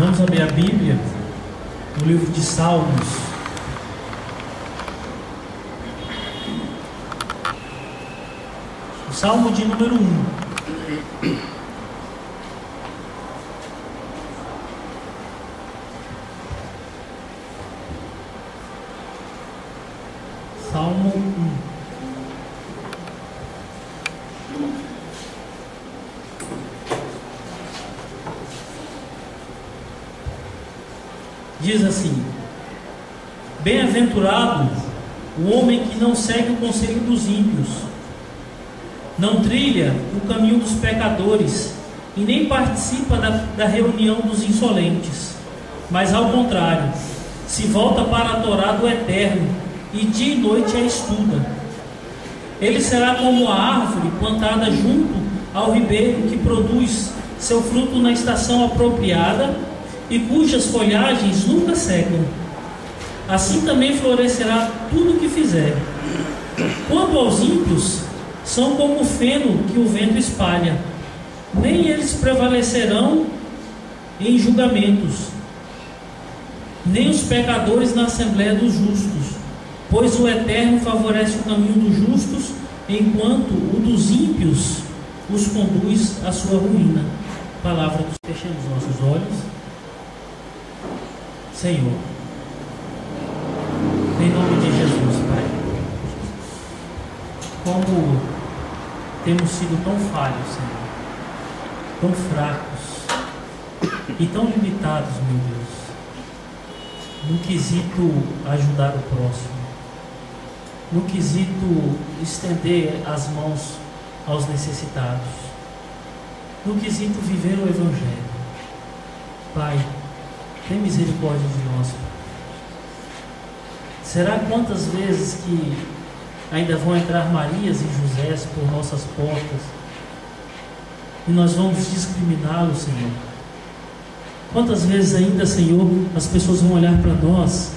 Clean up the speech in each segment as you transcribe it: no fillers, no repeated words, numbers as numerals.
Vamos abrir a Bíblia no livro de Salmos. O Salmo de número 1. Salmo 1. Diz assim: Bem-aventurado o homem que não segue o conselho dos ímpios, não trilha o caminho dos pecadores e nem participa da reunião dos insolentes, mas ao contrário, se volta para a Torá do Eterno e dia e noite a estuda. Ele será como a árvore plantada junto ao ribeiro, que produz seu fruto na estação apropriada e cujas folhagens nunca secam. Assim também florescerá tudo o que fizer. Quanto aos ímpios, são como o feno que o vento espalha, nem eles prevalecerão em julgamentos, nem os pecadores na assembléia dos justos, pois o Eterno favorece o caminho dos justos, enquanto o dos ímpios os conduz à sua ruína. Palavra dos... Fechemos nossos olhos. Senhor, em nome de Jesus, Pai, como temos sido tão falhos, Senhor, tão fracos e tão limitados, meu Deus, no quesito ajudar o próximo, no quesito estender as mãos aos necessitados, no quesito viver o Evangelho. Pai, tem misericórdia de nós. Será quantas vezes que ainda vão entrar Marias e Josés por nossas portas e nós vamos discriminá-los, Senhor? Quantas vezes ainda, Senhor, as pessoas vão olhar para nós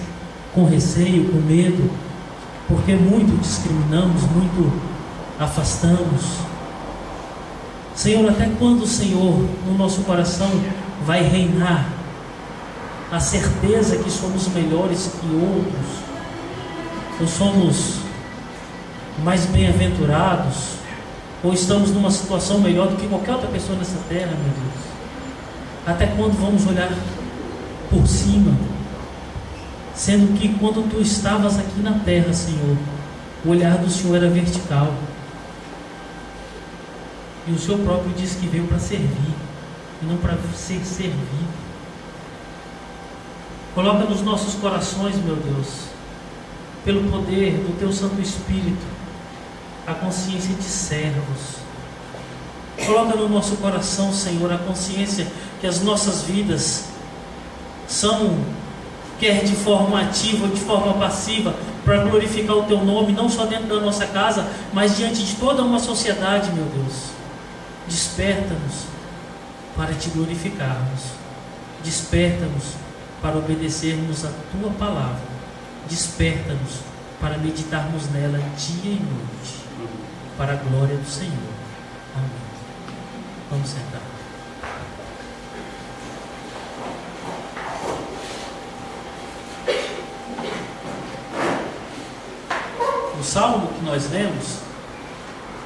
com receio, com medo, porque muito discriminamos, muito afastamos. Senhor, até quando, Senhor, no nosso coração vai reinar a certeza que somos melhores que outros, ou somos mais bem-aventurados, ou estamos numa situação melhor do que qualquer outra pessoa nessa terra, meu Deus? Até quando vamos olhar por cima, sendo que quando Tu estavas aqui na terra, Senhor, o olhar do Senhor era vertical, e o Senhor próprio disse que veio para servir e não para ser servido. Coloca nos nossos corações, meu Deus, pelo poder do Teu Santo Espírito, a consciência de servos. Coloca no nosso coração, Senhor, a consciência que as nossas vidas são, quer de forma ativa ou de forma passiva, para glorificar o Teu nome, não só dentro da nossa casa, mas diante de toda uma sociedade, meu Deus. Desperta-nos para Te glorificarmos. Desperta-nos para obedecermos a Tua palavra. Desperta-nos para meditarmos nela dia e noite, para a glória do Senhor. Amém. Vamos sentar. O salmo que nós lemos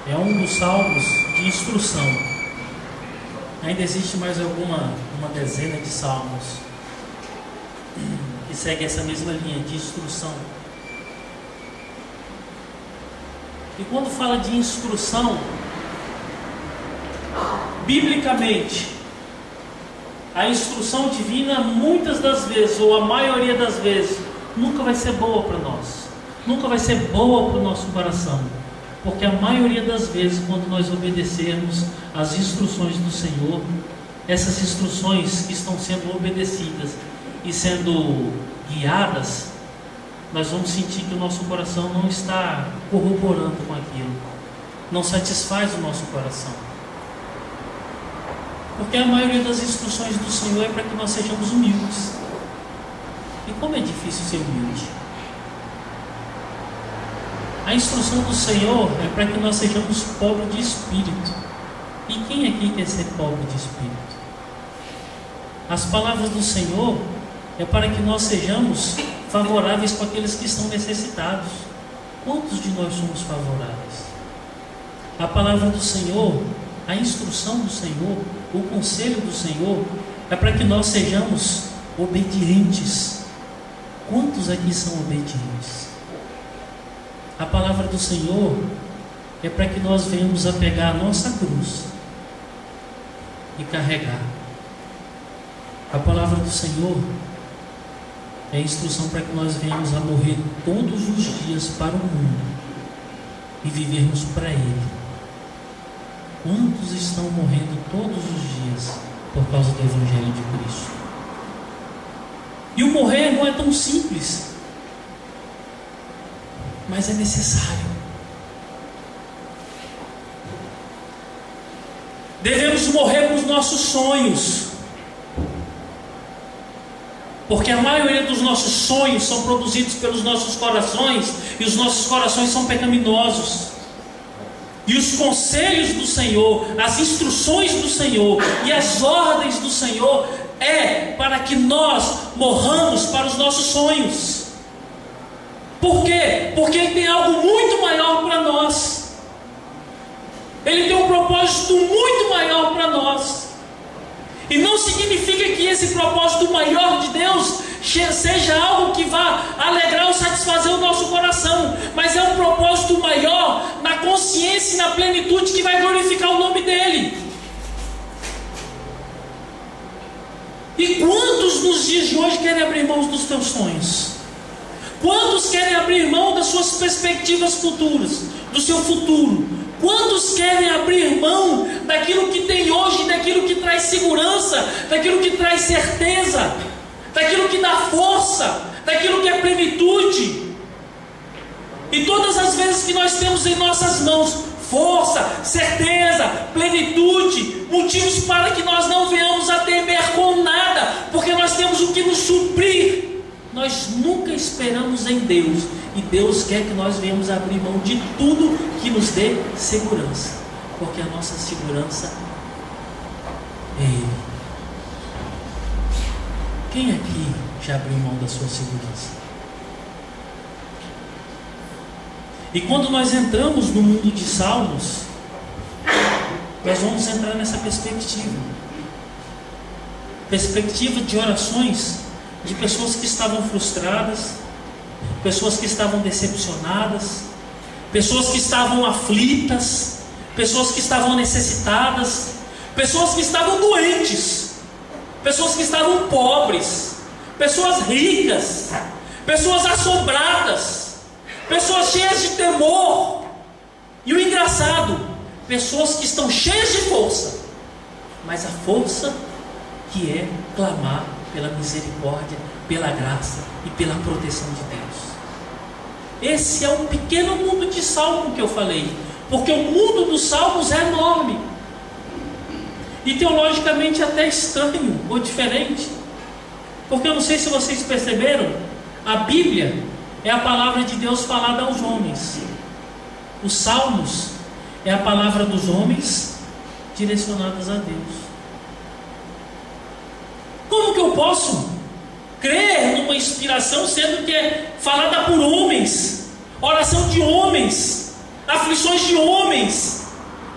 é um dos salmos de instrução. Ainda existe mais uma dezena de salmos que segue essa mesma linha de instrução. E quando fala de instrução, biblicamente, a instrução divina, muitas das vezes, ou a maioria das vezes, nunca vai ser boa para nós, nunca vai ser boa para o nosso coração, porque a maioria das vezes, quando nós obedecermos às instruções do Senhor, essas instruções que estão sendo obedecidas e sendo guiadas, nós vamos sentir que o nosso coração não está corroborando com aquilo, não satisfaz o nosso coração, porque a maioria das instruções do Senhor é para que nós sejamos humildes. E como é difícil ser humilde? A instrução do Senhor é para que nós sejamos pobres de espírito. E quem aqui quer ser pobre de espírito? As palavras do Senhor é para que nós sejamos favoráveis com aqueles que estão necessitados. Quantos de nós somos favoráveis? A palavra do Senhor, a instrução do Senhor, o conselho do Senhor é para que nós sejamos obedientes. Quantos aqui são obedientes? A palavra do Senhor é para que nós venhamos a pegar a nossa cruz e carregar. A palavra do Senhor é a instrução para que nós venhamos a morrer todos os dias para o mundo e vivermos para Ele. Quantos estão morrendo todos os dias por causa do Evangelho de Cristo? E o morrer não é tão simples, mas é necessário. Devemos morrer para os nossos sonhos, porque a maioria dos nossos sonhos são produzidos pelos nossos corações, e os nossos corações são pecaminosos. E os conselhos do Senhor, as instruções do Senhor e as ordens do Senhor é para que nós morramos para os nossos sonhos. Por quê? Porque Ele tem algo muito maior para nós. Ele tem um propósito muito maior para nós. E não significa que esse propósito maior de Deus seja algo que vá alegrar ou satisfazer o nosso coração, mas é um propósito maior na consciência e na plenitude que vai glorificar o nome dEle. E quantos nos dias de hoje querem abrir mão dos seus sonhos? Quantos querem abrir mão das suas perspectivas futuras, do seu futuro? Quantos querem abrir mão daquilo que tem hoje, daquilo que traz segurança, daquilo que traz certeza, daquilo que dá força, daquilo que é plenitude? E todas as vezes que nós temos em nossas mãos força, certeza, plenitude, motivos para que nós não venhamos a temer com nada, porque nós temos o que nos suprir, nós nunca esperamos em Deus, e Deus quer que nós venhamos abrir mão de tudo que nos dê segurança, porque a nossa segurança é Ele. Quem aqui já abriu mão da sua segurança? E quando nós entramos no mundo de Salmos, nós vamos entrar nessa perspectiva de orações de pessoas que estavam frustradas, pessoas que estavam decepcionadas, pessoas que estavam aflitas, pessoas que estavam necessitadas, pessoas que estavam doentes, pessoas que estavam pobres, pessoas ricas, pessoas assombradas, pessoas cheias de temor. E o engraçado, pessoas que estão cheias de força, mas a força que é clamar pela misericórdia, pela graça e pela proteção de Deus. Esse é um pequeno mundo de Salmo que eu falei, porque o mundo dos Salmos é enorme e teologicamente até estranho ou diferente, porque eu não sei se vocês perceberam, a Bíblia é a palavra de Deus falada aos homens. Os Salmos é a palavra dos homens direcionadas a Deus. Como que eu posso crer numa inspiração sendo que é falada por homens, oração de homens, aflições de homens?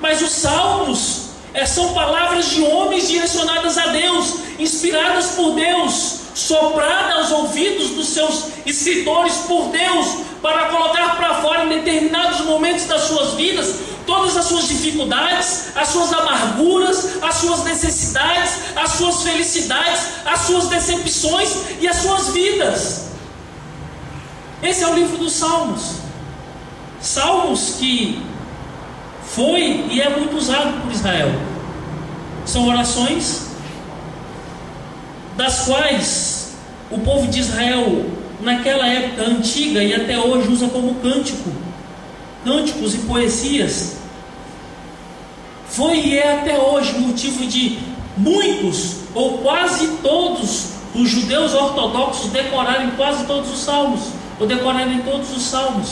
Mas os Salmos são palavras de homens direcionadas a Deus, inspiradas por Deus, soprada aos ouvidos dos seus escritores por Deus, para colocar para fora em determinados momentos das suas vidas todas as suas dificuldades, as suas amarguras, as suas necessidades, as suas felicidades, as suas decepções e as suas vidas. Esse é o livro dos Salmos. Salmos que foi e é muito usado por Israel. São orações das quais o povo de Israel, naquela época antiga e até hoje, usa como cânticos e poesias. Foi e é até hoje motivo de muitos ou quase todos os judeus ortodoxos decorarem quase todos os salmos, ou decorarem todos os salmos.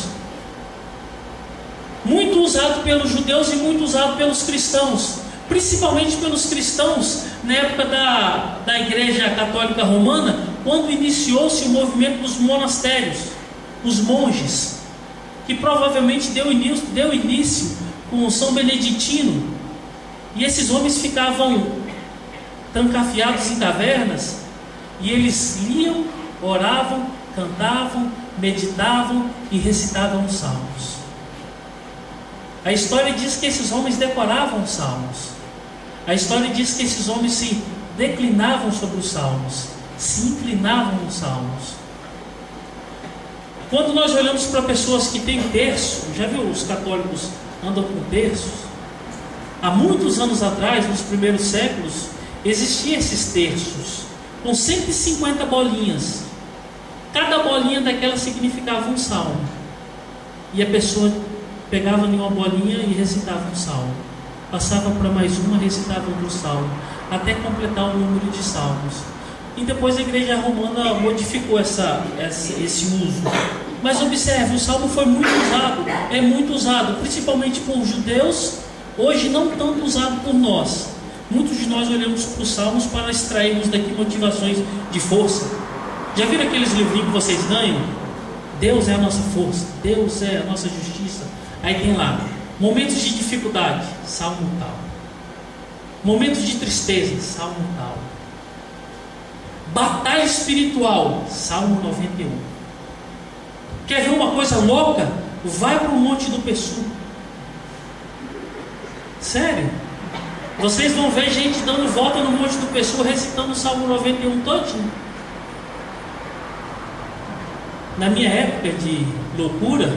Muito usado pelos judeus e muito usado pelos cristãos, principalmente pelos cristãos na época da Igreja Católica Romana, quando iniciou-se o movimento dos monastérios, os monges, que provavelmente deu início com São Beneditino, e esses homens ficavam trancafiados em cavernas, e eles liam, oravam, cantavam, meditavam e recitavam os salmos. A história diz que esses homens decoravam os salmos. A história diz que esses homens se declinavam sobre os salmos, se inclinavam nos salmos. Quando nós olhamos para pessoas que têm terço, já viu os católicos andam com terços? Há muitos anos atrás, nos primeiros séculos, existiam esses terços com 150 bolinhas. Cada bolinha daquela significava um salmo, e a pessoa pegava em uma bolinha e recitava um salmo, passava para mais uma, recitava outro salmo, até completar o número de salmos. E depois a Igreja Romana modificou esse uso. Mas observe, o salmo foi muito usado, é muito usado, principalmente por judeus, hoje não tanto usado por nós. Muitos de nós olhamos para os salmos para extrairmos daqui motivações de força. Já viram aqueles livrinhos que vocês ganham? Deus é a nossa força, Deus é a nossa justiça. Aí tem lá, momentos de dificuldade, salmo tal. Momentos de tristeza, salmo tal. Batalha espiritual, salmo 91. Quer ver uma coisa louca? Vai para o Monte do Pessu. Sério? Vocês vão ver gente dando volta no Monte do Pessu, recitando o salmo 91 todinho. Na minha época de loucura,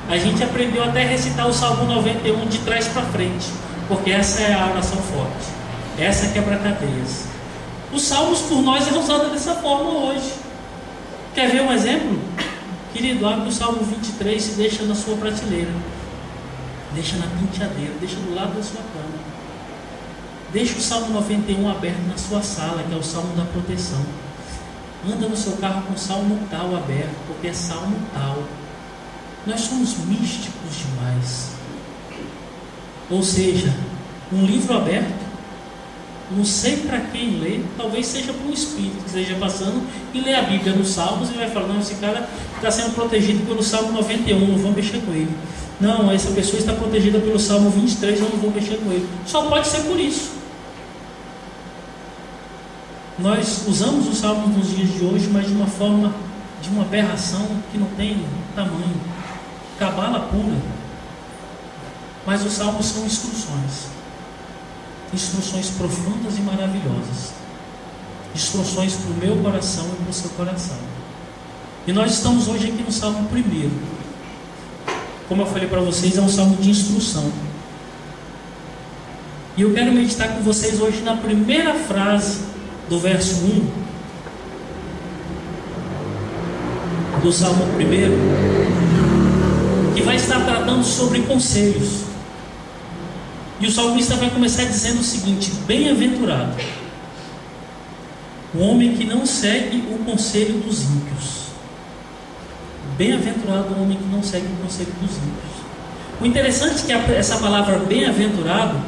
a gente aprendeu até a recitar o salmo 91 de trás para frente, porque essa é a oração forte, essa é quebra-cadeias. Os salmos por nós é usado dessa forma hoje. Quer ver um exemplo? Querido, abre o salmo 23 e deixa na sua prateleira, deixa na penteadeira, deixa do lado da sua cama. Deixa o salmo 91 aberto na sua sala, que é o salmo da proteção. Anda no seu carro com o salmo tal aberto, porque é salmo tal. Nós somos místicos demais. Ou seja, um livro aberto, não sei para quem ler, talvez seja para um espírito que esteja passando e lê a Bíblia nos salmos e vai falar, não, esse cara está sendo protegido pelo salmo 91, não vou mexer com ele. Não, essa pessoa está protegida pelo salmo 23, eu não vou mexer com ele. Só pode ser por isso. Nós usamos os salmos nos dias de hoje, mas de uma forma, de uma aberração que não tem tamanho, cabala pura. Mas os salmos são instruções, instruções profundas e maravilhosas, instruções para o meu coração e para o seu coração. E nós estamos hoje aqui no salmo 1. Como eu falei para vocês, é um salmo de instrução. E eu quero meditar com vocês hoje na primeira frase do verso 1 do salmo 1, que vai estar tratando sobre conselhos. E o salmista vai começar dizendo o seguinte: bem-aventurado o homem que não segue o conselho dos ímpios. Bem-aventurado o homem que não segue o conselho dos ímpios. O interessante é que essa palavra bem-aventurado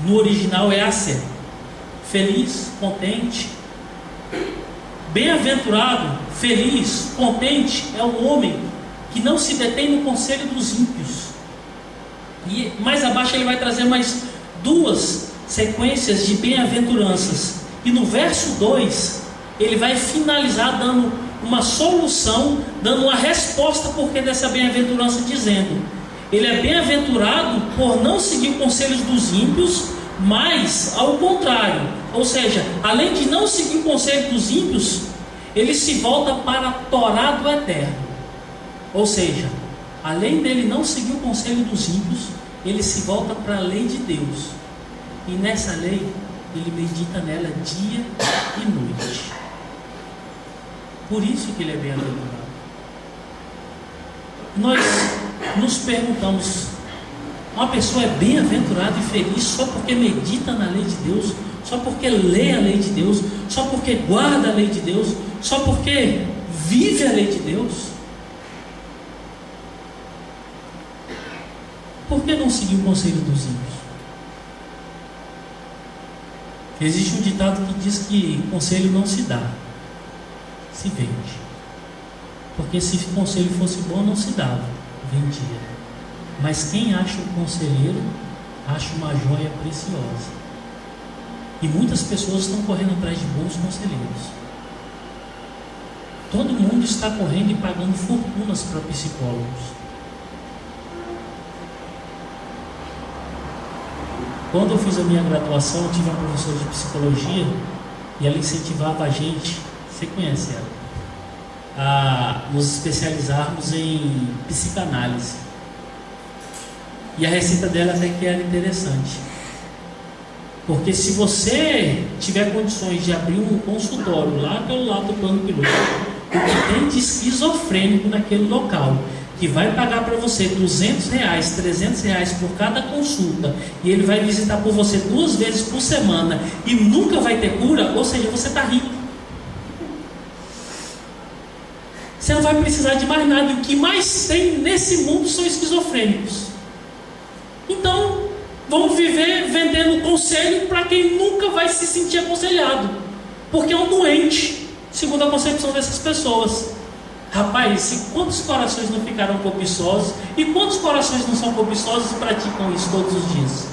no original é acer, feliz, contente. Bem-aventurado, feliz, contente é o homem que não se detém no conselho dos ímpios. E mais abaixo ele vai trazer mais duas sequências de bem-aventuranças. E no verso 2 ele vai finalizar dando uma solução, dando uma resposta por que dessa bem-aventurança, dizendo: ele é bem-aventurado por não seguir conselhos dos ímpios, mas ao contrário, ou seja, além de não seguir o conselho dos ímpios, ele se volta para a Torá do Eterno. Ou seja, além dele não seguir o conselho dos ímpios, ele se volta para a lei de Deus. E nessa lei, ele medita nela dia e noite. Por isso que ele é bem-aventurado. Nós nos perguntamos: uma pessoa é bem-aventurada e feliz só porque medita na lei de Deus, só porque lê a lei de Deus, só porque guarda a lei de Deus, só porque vive a lei de Deus? Por que não seguir o conselho dos ímpios? Existe um ditado que diz que conselho não se dá, se vende. Porque se o conselho fosse bom, não se dava, vendia. Mas quem acha um conselheiro, acha uma joia preciosa. E muitas pessoas estão correndo atrás de bons conselheiros. Todo mundo está correndo e pagando fortunas para psicólogos. Quando eu fiz a minha graduação, eu tive uma professora de psicologia e ela incentivava a gente, você conhece ela, a nos especializarmos em psicanálise. E a receita dela até que era interessante. Porque se você tiver condições de abrir um consultório lá pelo lado do plano piloto, o que tem de esquizofrênico naquele local, que vai pagar para você R$200, R$300 por cada consulta, e ele vai visitar por você 2 vezes por semana e nunca vai ter cura, ou seja, você está rico. Você não vai precisar de mais nada. E o que mais tem nesse mundo são esquizofrênicos. Então, vamos viver vendendo conselho para quem nunca vai se sentir aconselhado, porque é um doente, segundo a concepção dessas pessoas. Rapaz, e quantos corações não ficaram cobiçosos? E quantos corações não são cobiçosos e praticam isso todos os dias?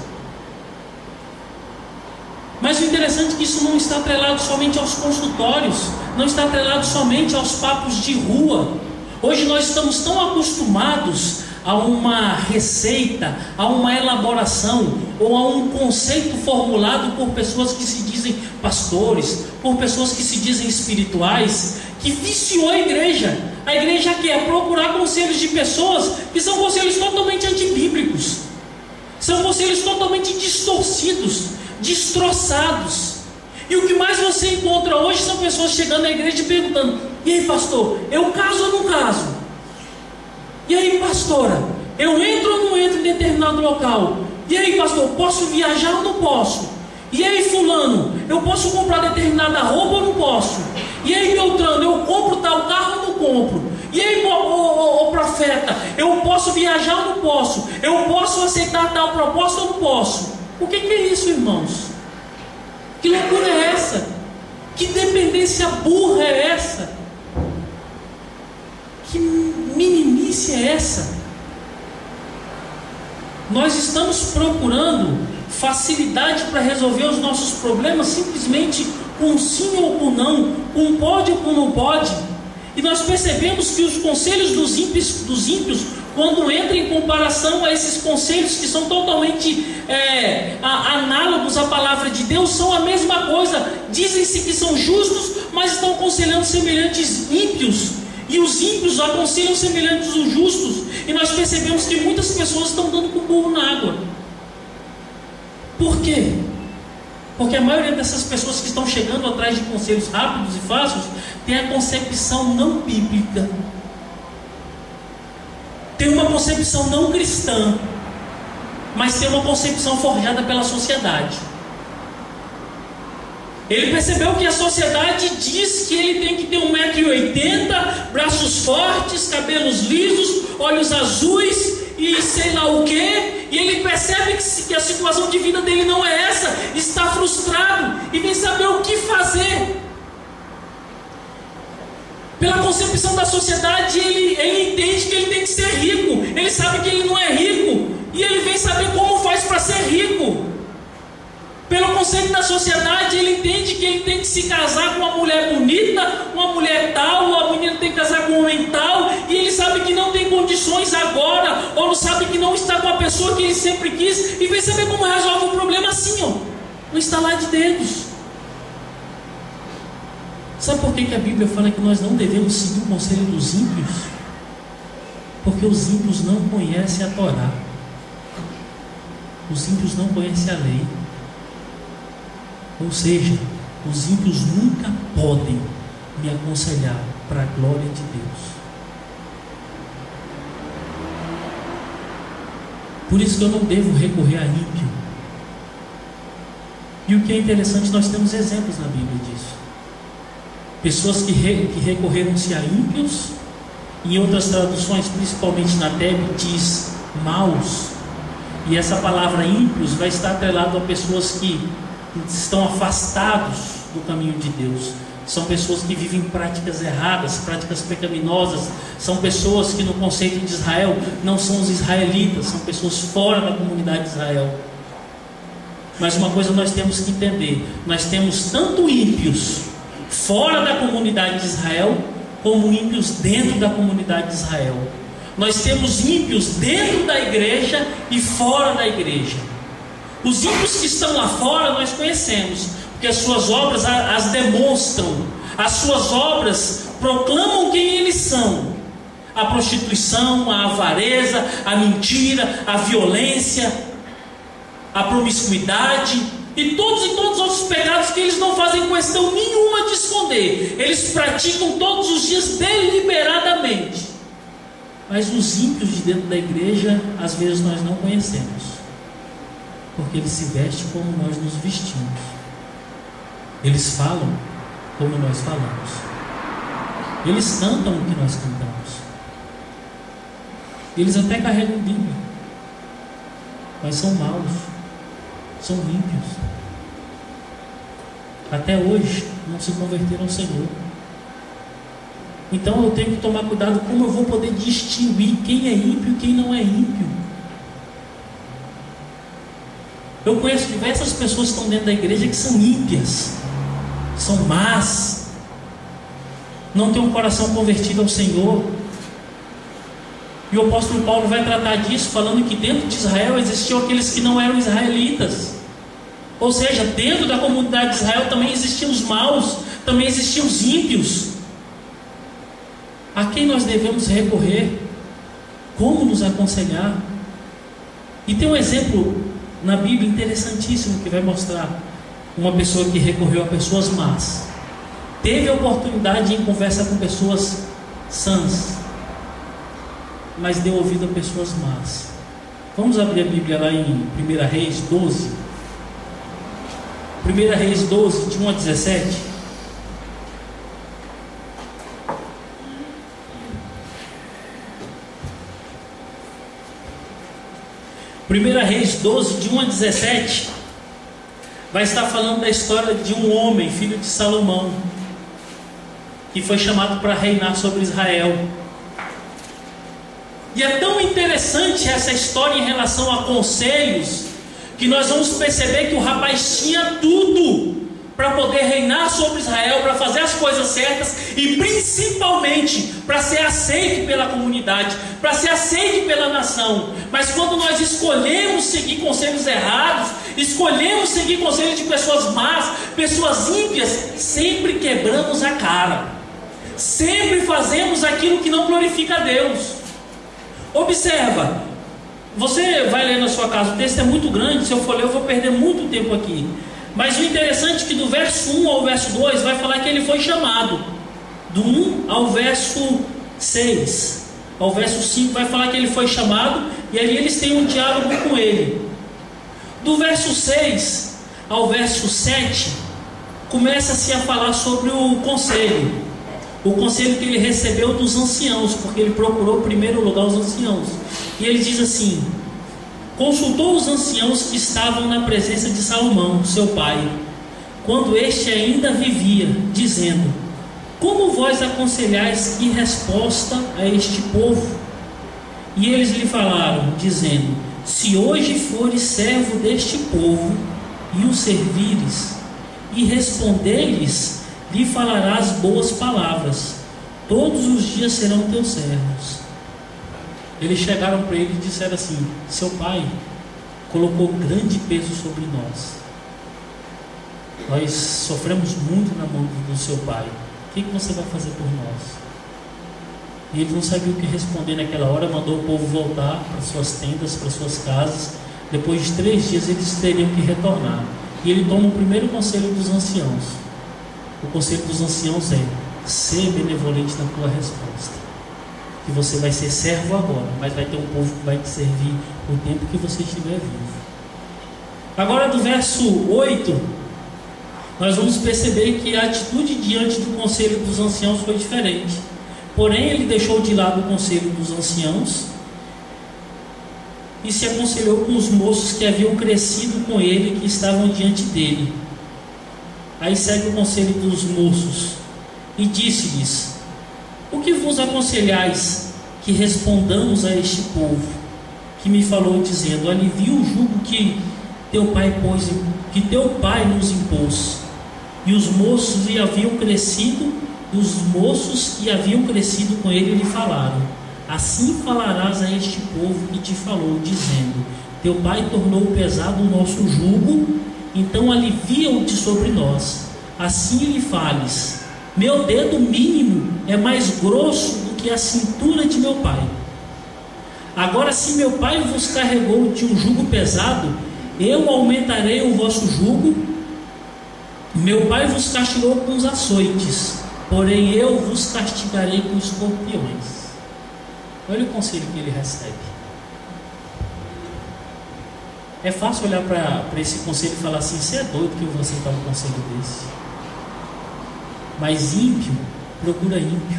Mas o interessante é que isso não está atrelado somente aos consultórios, não está atrelado somente aos papos de rua. Hoje nós estamos tão acostumados a uma receita, a uma elaboração ou a um conceito formulado por pessoas que se dizem pastores, por pessoas que se dizem espirituais, que viciou a igreja. A igreja quer procurar conselhos de pessoas que são conselhos totalmente antibíblicos, são conselhos totalmente distorcidos, destroçados. E o que mais você encontra hoje são pessoas chegando na igreja e perguntando: e aí, pastor, eu caso ou não caso? E aí, pastora, eu entro ou não entro em determinado local? E aí, pastor, posso viajar ou não posso? E aí, fulano, eu posso comprar determinada roupa ou não posso? E aí, Beltrano, eu compro tal carro ou não compro? E aí, ô profeta, eu posso viajar ou não posso? Eu posso aceitar tal proposta ou não posso? O que é isso, irmãos? Que loucura é essa? Que dependência burra é essa? Que meninice é essa? Nós estamos procurando facilidade para resolver os nossos problemas simplesmente com sim ou com não, com pode ou com não pode. E nós percebemos que os conselhos dos ímpios, quando entram em comparação a esses conselhos que são totalmente análogos à palavra de Deus, são a mesma coisa. Dizem-se que são justos, mas estão aconselhando semelhantes ímpios. E os ímpios aconselham semelhantes aos justos. E nós percebemos que muitas pessoas estão dando com o burro na água. Por quê? Porque a maioria dessas pessoas que estão chegando atrás de conselhos rápidos e fáceis tem a concepção não bíblica, tem uma concepção não cristã, mas tem uma concepção forjada pela sociedade. Ele percebeu que a sociedade diz que ele tem que ter 1,80 m, braços fortes, cabelos lisos, olhos azuis e sei lá o que. E ele percebe que a situação de vida dele não é essa, está frustrado e vem saber o que fazer. Pela concepção da sociedade, ele entende que ele tem que ser rico. Ele sabe que ele não é rico e ele vem saber como faz para ser rico. Pelo conceito da sociedade, ele entende que ele tem que se casar com uma mulher bonita, uma mulher tal, a menina tem que casar com um homem tal, e ele sabe que não tem condições agora, ou não sabe que não está com a pessoa que ele sempre quis, e vem saber como resolve o problema assim, ó, no estalar de dedos. Sabe por que a Bíblia fala que nós não devemos seguir o conselho dos ímpios? Porque os ímpios não conhecem a Torá, os ímpios não conhecem a lei. Ou seja, os ímpios nunca podem me aconselhar para a glória de Deus. Por isso que eu não devo recorrer a ímpio. E o que é interessante, nós temos exemplos na Bíblia disso. Pessoas que recorreram-se a ímpios, em outras traduções, principalmente na TEB, diz maus. E essa palavra ímpios vai estar atrelado a pessoas que estão afastados do caminho de Deus. São pessoas que vivem práticas erradas, práticas pecaminosas. São pessoas que no conceito de Israel não são os israelitas, são pessoas fora da comunidade de Israel. Mas uma coisa nós temos que entender: nós temos tanto ímpios fora da comunidade de Israel, como ímpios dentro da comunidade de Israel. Nós temos ímpios dentro da igreja e fora da igreja. Os ímpios que estão lá fora nós conhecemos, porque as suas obras as demonstram. As suas obras proclamam quem eles são: a prostituição, a avareza, a mentira, a violência, a promiscuidade e todos os outros pecados que eles não fazem questão nenhuma de esconder. Eles praticam todos os dias deliberadamente. Mas os ímpios de dentro da igreja, às vezes nós não conhecemos, porque eles se vestem como nós nos vestimos. Eles falam como nós falamos. Eles cantam o que nós cantamos. Eles até carregam Bíblia, mas são maus, são ímpios. Até hoje não se converteram ao Senhor. Então eu tenho que tomar cuidado como eu vou poder distinguir quem é ímpio e quem não é ímpio. Eu conheço diversas pessoas que estão dentro da igreja que são ímpias, são más, não têm um coração convertido ao Senhor. E o apóstolo Paulo vai tratar disso, falando que dentro de Israel existiam aqueles que não eram israelitas. Ou seja, dentro da comunidade de Israel também existiam os maus, também existiam os ímpios. A quem nós devemos recorrer? Como nos aconselhar? E tem um exemplo na Bíblia interessantíssimo que vai mostrar uma pessoa que recorreu a pessoas más, teve a oportunidade de ir em conversa com pessoas sãs, mas deu ouvido a pessoas más. Vamos abrir a Bíblia lá em 1 Reis 12. 1 Reis 12, de 1 a 17. Primeira Reis 12, de 1 a 17, vai estar falando da história de um homem, filho de Salomão, que foi chamado para reinar sobre Israel. E é tão interessante essa história em relação a conselhos, que nós vamos perceber que o rapaz tinha tudo para poder reinar sobre Israel, para fazer as coisas certas e principalmente para ser aceito pela comunidade, para ser aceito pela nação. Mas quando nós escolhemos seguir conselhos errados, escolhemos seguir conselhos de pessoas más, pessoas ímpias, sempre quebramos a cara, sempre fazemos aquilo que não glorifica a Deus. Observa, você vai ler na sua casa, o texto é muito grande, se eu for ler eu vou perder muito tempo aqui. Mas o interessante é que do verso 1 ao verso 2 vai falar que ele foi chamado. Do 1 ao verso 6 ao verso 5 vai falar que ele foi chamado, e ali eles têm um diálogo com ele. Do verso 6 ao verso 7 começa-se a falar sobre o conselho que ele recebeu dos anciãos, porque ele procurou em primeiro lugar os anciãos. E ele diz assim: consultou os anciãos que estavam na presença de Salomão, seu pai, quando este ainda vivia, dizendo: como vós aconselhais que resposta a este povo? E eles lhe falaram, dizendo: se hoje fores servo deste povo e o servires, e responder-lhes, lhe falarás boas palavras, todos os dias serão teus servos. Eles chegaram para ele e disseram assim: seu pai colocou grande peso sobre nós sofremos muito na mão do seu pai, o que você vai fazer por nós? E ele não sabia o que responder naquela hora, mandou o povo voltar para suas tendas, para suas casas. Depois de 3 dias eles teriam que retornar, e ele toma o primeiro conselho dos anciãos. O conselho dos anciãos é: ser benevolente na tua resposta, que você vai ser servo agora, mas vai ter um povo que vai te servir o tempo que você estiver vivo. Agora do verso 8, nós vamos perceber que a atitude diante do conselho dos anciãos foi diferente. Porém, ele deixou de lado o conselho dos anciãos e se aconselhou com os moços que haviam crescido com ele, que estavam diante dele. Aí segue o conselho dos moços. E disse-lhes: o que vos aconselhais que respondamos a este povo, que me falou dizendo: alivia o jugo que teu pai nos impôs? E os moços que haviam crescido com ele lhe falaram: assim falarás a este povo que te falou, dizendo: teu pai tornou pesado o nosso jugo, então alivia-o de sobre nós. Assim lhe fales: meu dedo mínimo é mais grosso do que a cintura de meu pai. Agora, se meu pai vos carregou de um jugo pesado, eu aumentarei o vosso jugo. Meu pai vos castigou com os açoites, porém eu vos castigarei com escorpiões. Olha o conselho que ele recebe. É fácil olhar para esse conselho e falar assim: você é doido que você está um conselho desse. Mas ímpio procura ímpio.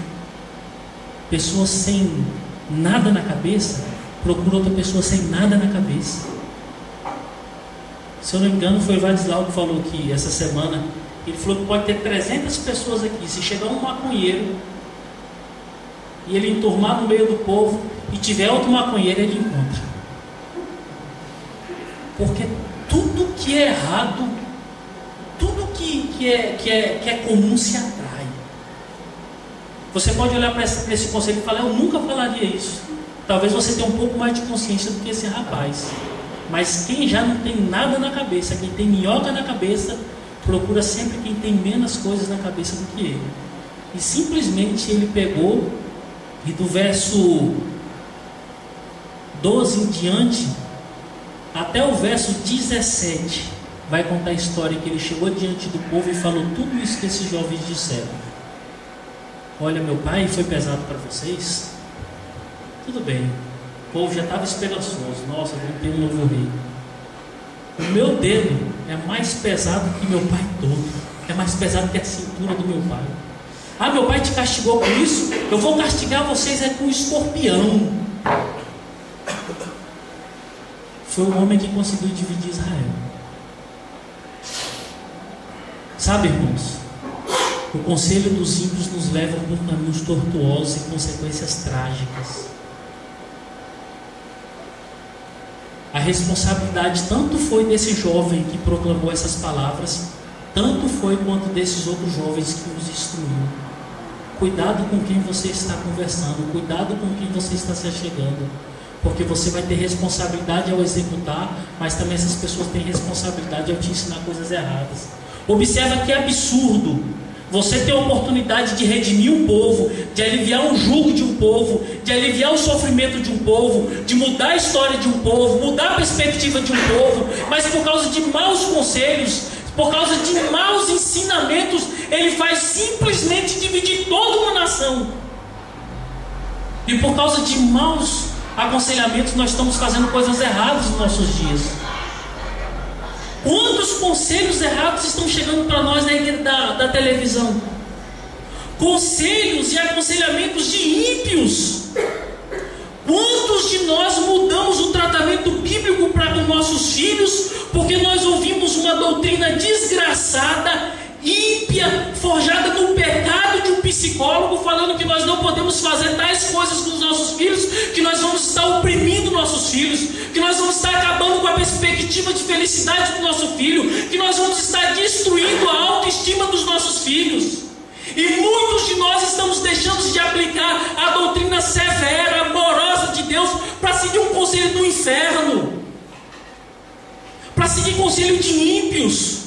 Pessoa sem nada na cabeça procura outra pessoa sem nada na cabeça. Se eu não me engano, foi o Vadislau que falou que essa semana, ele falou que pode ter 300 pessoas aqui. Se chegar um maconheiro e ele enturmar no meio do povo e tiver outro maconheiro, ele encontra. Porque tudo que é errado, tudo que é comum se atrai. Você pode olhar para esse conselho e falar: eu nunca falaria isso. Talvez você tenha um pouco mais de consciência do que esse rapaz. Mas quem já não tem nada na cabeça, quem tem minhoca na cabeça, procura sempre quem tem menos coisas na cabeça do que ele. E simplesmente ele pegou, e do verso 12 em diante, até o verso 17, vai contar a história que ele chegou diante do povo e falou tudo isso que esses jovens disseram. Olha, meu pai foi pesado para vocês? Tudo bem. O povo já estava esperançoso. Nossa, vou ter um novo rei. O meu dedo é mais pesado que meu pai todo. É mais pesado que a cintura do meu pai. Ah, meu pai te castigou com isso? Eu vou castigar vocês com um escorpião. Foi o homem que conseguiu dividir Israel. Sabe, irmãos, o conselho dos ímpios nos leva por caminhos tortuosos e consequências trágicas. A responsabilidade tanto foi desse jovem que proclamou essas palavras, tanto foi quanto desses outros jovens que os instruiu. Cuidado com quem você está conversando, cuidado com quem você está se achegando, porque você vai ter responsabilidade ao executar, mas também essas pessoas têm responsabilidade ao te ensinar coisas erradas. Observa que absurdo você ter a oportunidade de redimir um povo, de aliviar um jugo de um povo, de aliviar o sofrimento de um povo, de mudar a história de um povo, mudar a perspectiva de um povo, mas por causa de maus conselhos, por causa de maus ensinamentos, ele faz simplesmente dividir toda uma nação. E por causa de maus aconselhamentos, nós estamos fazendo coisas erradas nos nossos dias. Quantos conselhos errados estão chegando para nós da televisão? Conselhos e aconselhamentos de ímpios. Quantos de nós mudamos o tratamento bíblico para com nossos filhos porque nós ouvimos uma doutrina desgraçada, ímpia, forjada no pecado de um psicólogo, falando que nós não podemos fazer tais coisas com os nossos filhos, que nós vamos estar oprimindo nossos filhos, que nós vamos estar acabando com a perspectiva de felicidade do nosso filho, que nós vamos estar destruindo a autoestima dos nossos filhos. E muitos de nós estamos deixando de aplicar a doutrina severa, amorosa de Deus, para seguir um conselho do inferno, para seguir conselho de ímpios.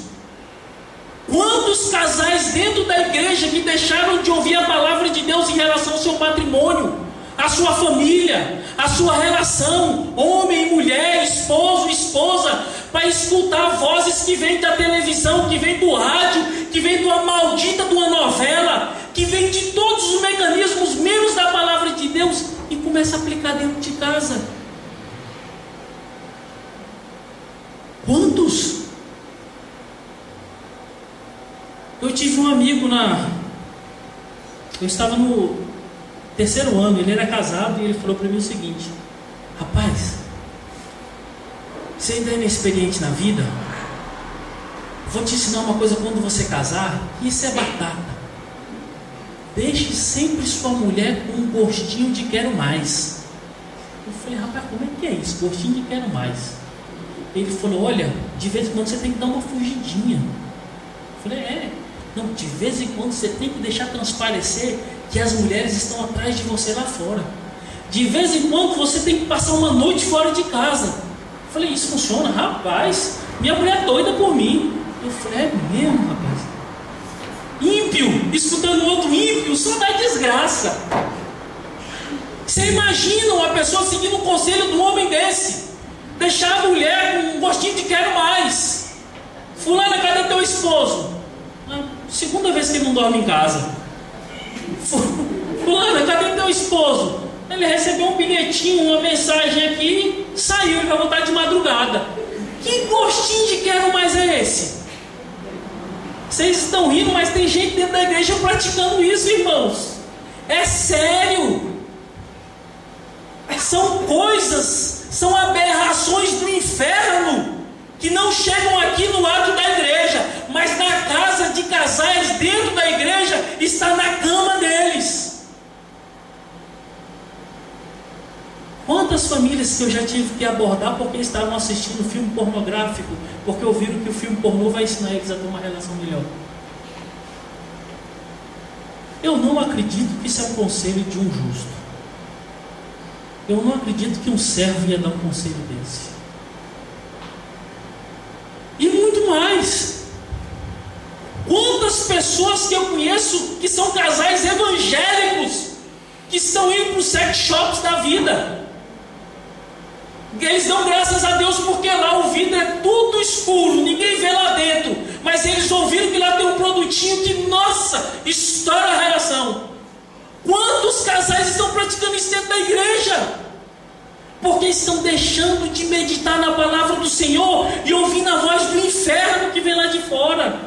Quantos casais dentro da igreja que deixaram de ouvir a palavra de Deus em relação ao seu patrimônio, a sua família, a sua relação, homem e mulher, esposo e esposa, para escutar vozes que vêm da televisão, que vêm do rádio, que vêm de uma maldita de uma novela, que vêm de todos os mecanismos, menos da palavra de Deus, e começa a aplicar dentro de casa. Quantos? Eu tive um amigo eu estava no terceiro ano, ele era casado e ele falou para mim o seguinte: rapaz, você ainda é inexperiente na vida? Vou te ensinar uma coisa quando você casar, isso é batata. Deixe sempre sua mulher com um gostinho de quero mais. Eu falei, rapaz, como é que é isso? Gostinho de quero mais. Ele falou, olha, de vez em quando você tem que dar uma fugidinha. Eu falei, não, de vez em quando você tem que deixar transparecer que as mulheres estão atrás de você lá fora. De vez em quando você tem que passar uma noite fora de casa. Eu falei, isso funciona? Rapaz, minha mulher é doida por mim. Eu falei, é mesmo, rapaz? Ímpio, escutando outro ímpio, só dá desgraça. Você imagina uma pessoa seguindo o conselho de um homem desse? Deixar a mulher com um gostinho de quero mais. Fulana, cadê teu esposo? Segunda vez que ele não dorme em casa. Fulana, cadê teu esposo? Ele recebeu um bilhetinho, uma mensagem aqui, saiu, ele vai voltar de madrugada. Que gostinho de quero mais é esse? Vocês estão rindo, mas tem gente dentro da igreja praticando isso, irmãos. É sério. São coisas, são aberrações do inferno que não chegam aqui no ato da igreja, mas na casa de casais dentro da igreja, está na cama deles. Quantas famílias que eu já tive que abordar porque estavam assistindo filme pornográfico, porque ouviram que o filme pornô vai ensinar eles a ter uma relação melhor. Eu não acredito que isso é um conselho de um justo. Eu não acredito que um servo ia dar um conselho desse. E muito mais. Quantas pessoas que eu conheço que são casais evangélicos, que estão indo para os sex shops da vida. Eles dão graças a Deus porque lá o vidro é tudo escuro, ninguém vê lá dentro. Mas eles ouviram que lá tem um produtinho que, nossa, estoura a relação. Quantos casais estão praticando isso dentro da igreja? Porque estão deixando de meditar na palavra do Senhor e ouvindo a voz do inferno que vem lá de fora.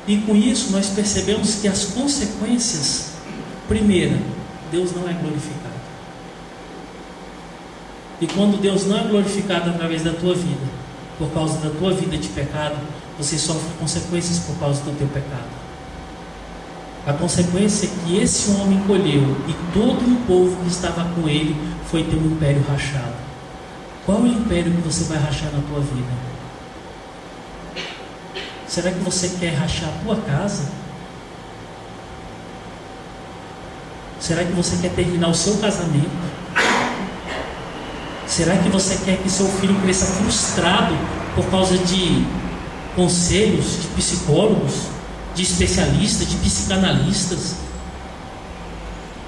E com isso nós percebemos que as consequências, primeira, Deus não é glorificado. E quando Deus não é glorificado através da tua vida, por causa da tua vida de pecado, você sofre consequências por causa do teu pecado. A consequência é que esse homem colheu, e todo o povo que estava com ele foi ter um império rachado. Qual é o império que você vai rachar na tua vida? Será que você quer rachar a tua casa? Será que você quer terminar o seu casamento? Será que você quer que seu filho cresça frustrado por causa de conselhos de psicólogos, de especialistas, de psicanalistas?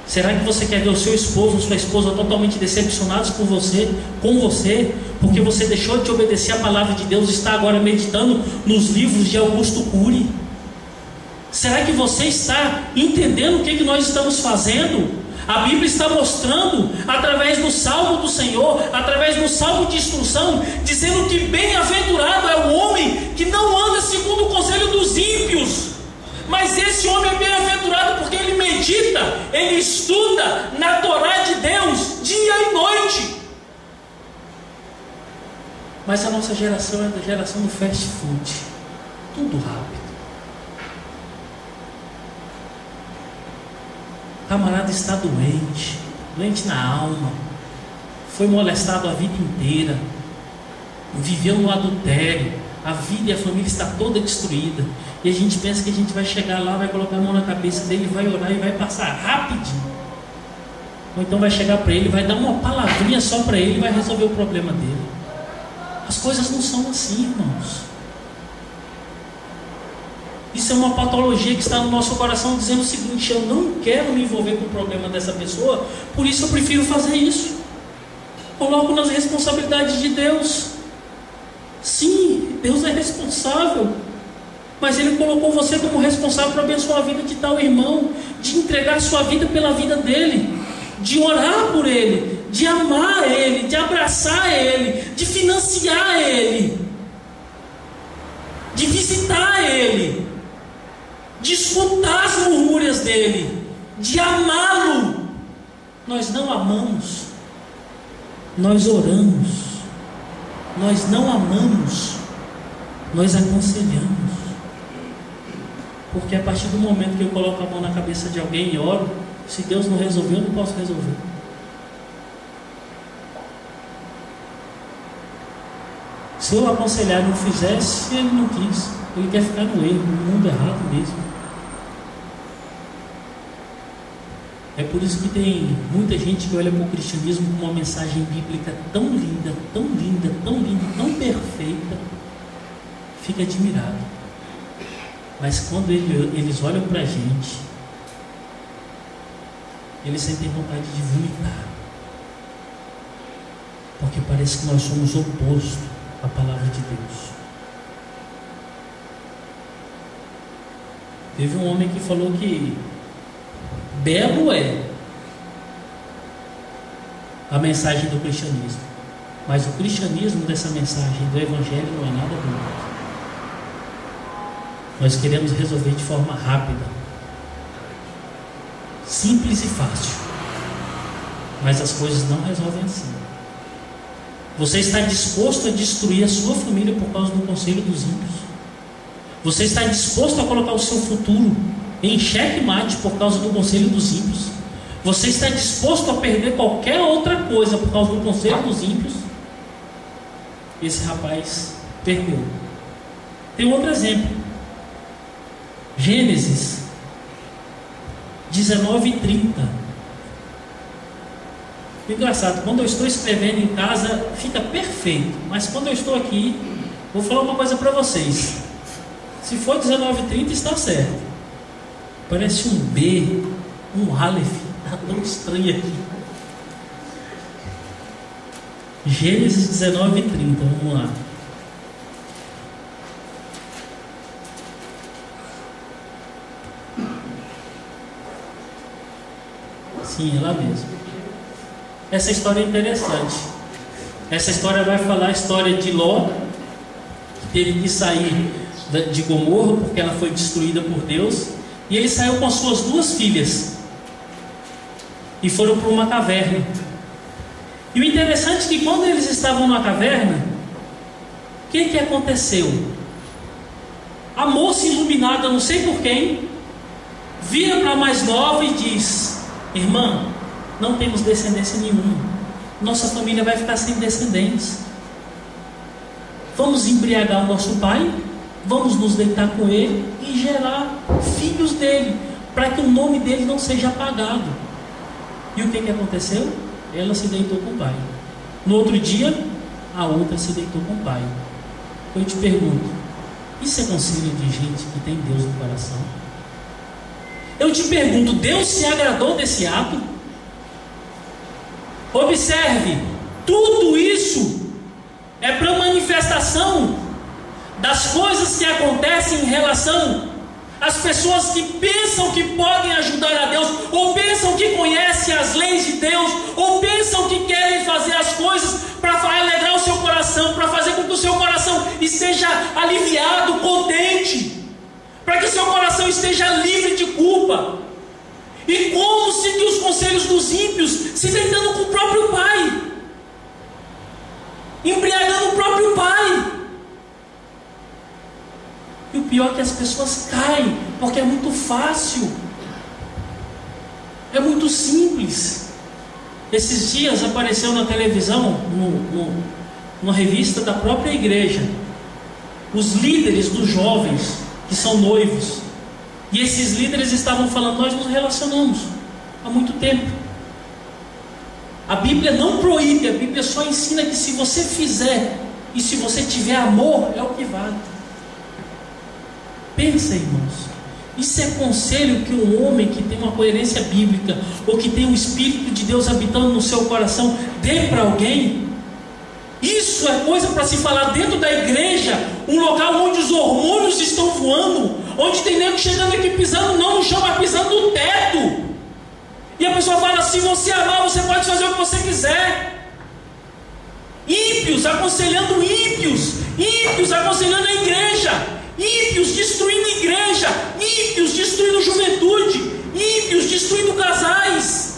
Será que você quer ver o seu esposo ou sua esposa totalmente decepcionados com você, porque você deixou de obedecer a palavra de Deus e está agora meditando nos livros de Augusto Cury? Será que você está entendendo o que nós estamos fazendo? A Bíblia está mostrando, através do salmo do Senhor, através do salmo de instrução, dizendo que bem-aventurado é o homem que não anda segundo o conselho dos ímpios. Mas esse homem é bem-aventurado porque ele medita, ele estuda na Torá de Deus, dia e noite. Mas a nossa geração é da geração do fast food, tudo rápido. O camarada está doente, doente na alma, foi molestado a vida inteira, viveu no adultério, a vida e a família está toda destruída, e a gente pensa que a gente vai chegar lá, vai colocar a mão na cabeça dele, vai orar e vai passar rapidinho. Ou então vai chegar para ele, vai dar uma palavrinha só para ele e vai resolver o problema dele. As coisas não são assim, irmãos. Isso é uma patologia que está no nosso coração, dizendo o seguinte: eu não quero me envolver com o problema dessa pessoa, por isso eu prefiro fazer isso. Coloco nas responsabilidades de Deus. Sim, Deus é responsável, mas Ele colocou você como responsável para abençoar a vida de tal irmão, de entregar sua vida pela vida dele, de orar por ele, de amar ele, de abraçar ele, de financiar ele, de visitar ele, de escutar as murmúrias dele, de amá-lo. Nós não amamos, nós oramos. nós não amamos, nós aconselhamos. Porque a partir do momento que eu coloco a mão na cabeça de alguém e oro, se Deus não resolveu, eu não posso resolver. Se eu aconselhar e não fizesse, ele não quis. Ele quer ficar no erro, no mundo errado mesmo. É por isso que tem muita gente que olha para o cristianismo com uma mensagem bíblica tão linda, tão linda, tão linda, tão perfeita, fica admirado. Mas quando eles olham para a gente, eles sentem vontade de vomitar. Porque parece que nós somos oposto à palavra de Deus. Teve um homem que falou que belo é a mensagem do cristianismo, mas o cristianismo dessa mensagem do evangelho não é nada bonito. Nós queremos resolver de forma rápida, simples e fácil, mas as coisas não resolvem assim. Você está disposto a destruir a sua família por causa do conselho dos ímpios? Você está disposto a colocar o seu futuro em xeque-mate por causa do conselho dos ímpios? Você está disposto a perder qualquer outra coisa por causa do conselho dos ímpios? Esse rapaz perdeu. Tem outro exemplo. Gênesis 19:30. Engraçado, quando eu estou escrevendo em casa fica perfeito, mas quando eu estou aqui, vou falar uma coisa para vocês. Se for 19:30 está certo. Parece um B, um Aleph, está tão estranho aqui. Gênesis 19:30, vamos lá. Sim, é lá mesmo. Essa história é interessante. Essa história vai falar a história de Ló, que teve que sair de Gomorra porque ela foi destruída por Deus, e ele saiu com as suas 2 filhas e foram para uma caverna. E o interessante é que quando eles estavam na caverna, o que aconteceu? A moça iluminada, não sei por quem, vira para a mais nova e diz: irmã, não temos descendência nenhuma, nossa família vai ficar sem descendentes. Vamos embriagar o nosso pai, vamos nos deitar com ele e gerar filhos dele, para que o nome dele não seja apagado. E o que aconteceu? Ela se deitou com o pai. No outro dia, a outra se deitou com o pai. Eu te pergunto, isso é conselho de gente que tem Deus no coração? Eu te pergunto, Deus se agradou desse ato? Observe, tudo isso é para manifestação das coisas que acontecem em relação às pessoas que pensam que podem ajudar a Deus, ou pensam que conhecem as leis de Deus, ou pensam que querem fazer as coisas para alegrar o seu coração, para fazer com que o seu coração esteja aliviado, contente, para que o seu coração esteja livre de culpa. E como seguir os conselhos dos ímpios? Se deitando com o próprio pai, embriagando o próprio pai. E o pior é que as pessoas caem, porque é muito fácil, é muito simples. Esses dias apareceu na televisão, numa revista da própria igreja, os líderes dos jovens que são noivos. E esses líderes estavam falando: nós nos relacionamos há muito tempo. A Bíblia não proíbe, a Bíblia só ensina que se você fizer e se você tiver amor, é o que vale. Pensa, irmãos, isso é conselho que um homem que tem uma coerência bíblica, ou que tem o Espírito de Deus habitando no seu coração, dê para alguém? Isso é coisa para se falar dentro da igreja, um local onde os hormônios estão voando, onde tem nego chegando aqui pisando não no chão, mas pisando no teto. E a pessoa fala: se você amar, você pode fazer o que você quiser. Ímpios aconselhando ímpios, ímpios aconselhando a igreja, ímpios destruindo a igreja, ímpios destruindo juventude, ímpios destruindo casais.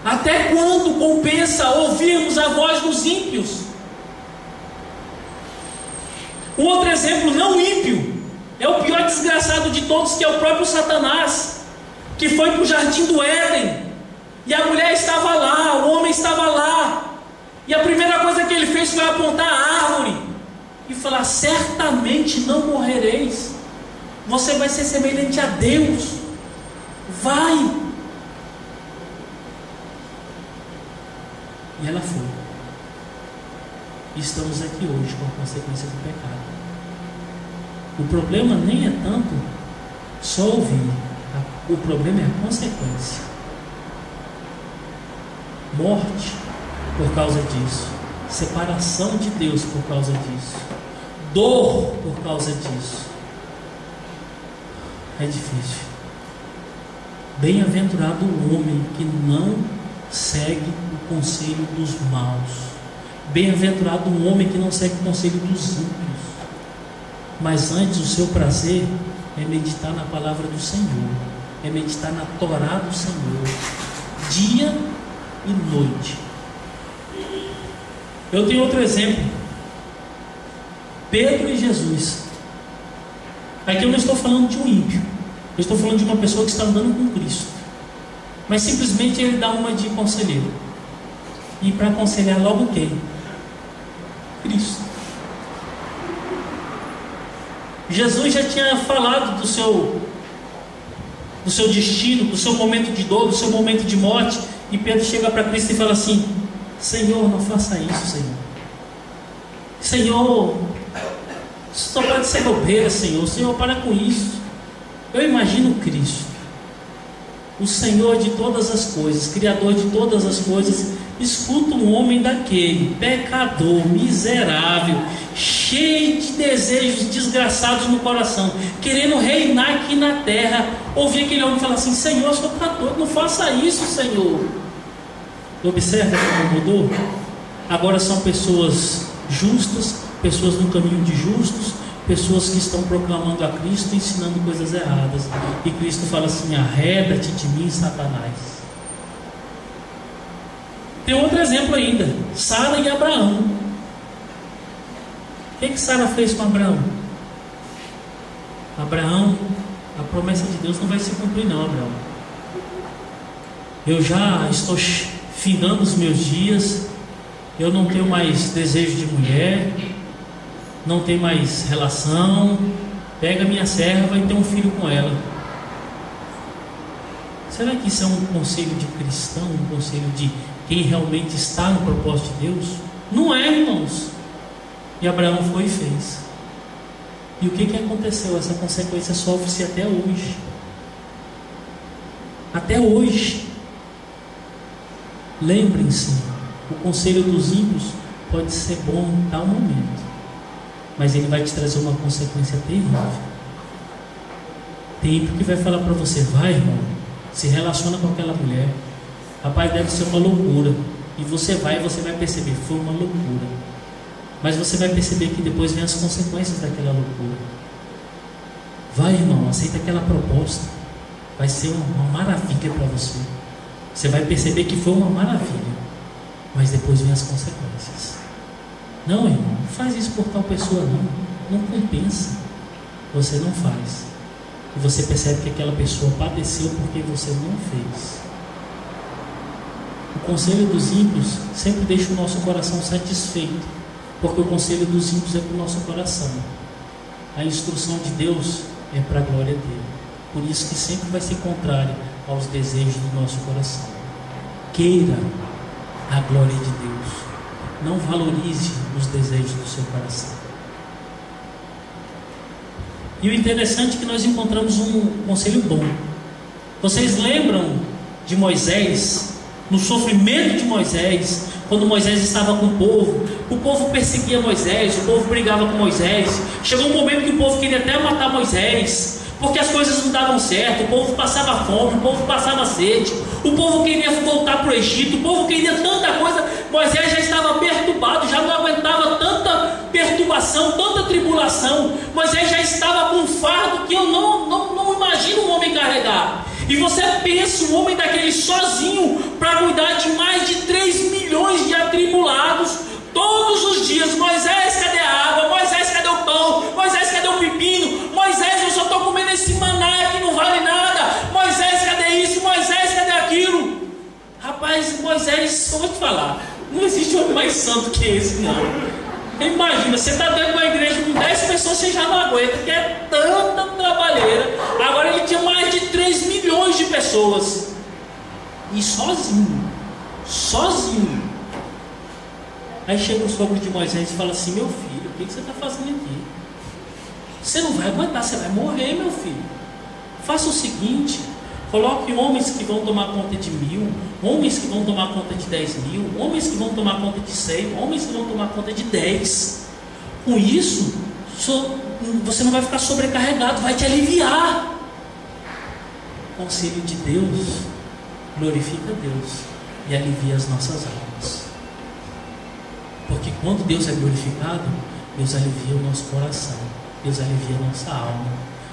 A Até quando compensa ouvirmos a voz dos ímpios? Um outro exemplo, não ímpio, é o pior desgraçado de todos, que é o próprio Satanás, que foi para o jardim do Éden, e a mulher estava lá, o homem estava lá, e a primeira coisa que ele fez foi apontar a árvore e falar: certamente não morrereis, você vai ser semelhante a Deus, vai. E ela foi. E estamos aqui hoje com a consequência do pecado. O problema nem é tanto só ouvir, o problema é a consequência. Morte por causa disso, separação de Deus por causa disso, dor por causa disso. É difícil. Bem-aventurado o homem que não segue o conselho dos maus. Bem-aventurado o homem que não segue o conselho dos ímpios, mas antes o seu prazer é meditar na palavra do Senhor, é meditar na Torá do Senhor, dia e noite. Eu tenho outro exemplo, Pedro e Jesus. Aqui eu não estou falando de um ímpio, eu estou falando de uma pessoa que está andando com Cristo, mas simplesmente ele dá uma de conselheiro. E para aconselhar logo quem? Cristo. Jesus já tinha falado do seu destino, do seu momento de dor, do seu momento de morte. E Pedro chega para Cristo e fala assim: Senhor, não faça isso, Senhor. Senhor, isso só pode ser bobeira, Senhor. Senhor, para com isso. Eu imagino Cristo, o Senhor de todas as coisas, Criador de todas as coisas, escuta um homem daquele, pecador, miserável, cheio de desejos desgraçados no coração, querendo reinar aqui na terra. Ouvir aquele homem falar assim: Senhor, eu sou pecador, não faça isso, Senhor. Observa como mudou? Agora são pessoas justas, pessoas no caminho de justos, pessoas que estão proclamando a Cristo, ensinando coisas erradas. E Cristo fala assim: arreda-te de mim, Satanás. Tem outro exemplo ainda, Sara e Abraão. O que Sara fez com Abraão? Abraão, a promessa de Deus não vai se cumprir não, Abraão. Eu já estou findando os meus dias, eu não tenho mais desejo de mulher, não tenho mais relação. Pega minha serva e tem um filho com ela. Será que isso é um conselho de cristão, um conselho de quem realmente está no propósito de Deus? Não é, irmãos. E Abraão foi e fez. E o que aconteceu? Essa consequência sofre-se até hoje. Até hoje. Lembrem-se, o conselho dos ímpios pode ser bom em tal momento, mas ele vai te trazer uma consequência terrível. Tem ímpio que vai falar para você: vai, irmão, se relaciona com aquela mulher, rapaz, deve ser uma loucura. E você vai perceber, foi uma loucura. Mas você vai perceber que depois vem as consequências daquela loucura. Vai, irmão, aceita aquela proposta, vai ser uma maravilha para você. Você vai perceber que foi uma maravilha, mas depois vem as consequências. Não, irmão, não faz isso por tal pessoa não compensa. Você não faz, e você percebe que aquela pessoa padeceu porque você não fez. O conselho dos ímpios sempre deixa o nosso coração satisfeito, porque o conselho dos ímpios é para o nosso coração. A instrução de Deus é para a glória dele. Por isso que sempre vai ser contrário aos desejos do nosso coração. Queira a glória de Deus, não valorize os desejos do seu coração. E o interessante é que nós encontramos um conselho bom. Vocês lembram de Moisés, no sofrimento de Moisés, quando Moisés estava com o povo perseguia Moisés, o povo brigava com Moisés. Chegou um momento que o povo queria até matar Moisés, porque as coisas não davam certo, o povo passava fome, o povo passava sede, o povo queria voltar para o Egito, o povo queria tanta coisa. Moisés já estava perturbado, já não aguentava tanta perturbação, tanta tribulação. Moisés já estava com um fardo que eu não imagino um homem carregar. E você pensa um homem daquele sozinho, para cuidar de mais de 3 milhões de atribulados todos os dias. Moisés, cadê a água? Moisés, cadê o pão? Moisés, cadê o pepino? Moisés, eu só estou comendo esse maná que não vale nada. Moisés, cadê isso? Moisés, cadê aquilo? Rapaz, Moisés, eu vou te falar, não existe homem mais santo que esse, não. Imagina, você está dentro de uma igreja com 10 pessoas, você já não aguenta, porque é tanta trabalheira. Agora ele tinha mais de 3 milhões de pessoas. E sozinho. Aí chega o sogro de Moisés e fala assim: meu filho, o que você está fazendo aqui? Você não vai aguentar, você vai morrer, meu filho. Faça o seguinte: coloque homens que vão tomar conta de 1000, homens que vão tomar conta de 10.000, homens que vão tomar conta de 100, homens que vão tomar conta de 10. Com isso, você não vai ficar sobrecarregado, vai te aliviar. O conselho de Deus glorifica Deus e alivia as nossas almas. Porque quando Deus é glorificado, Deus alivia o nosso coração, Deus alivia a nossa alma,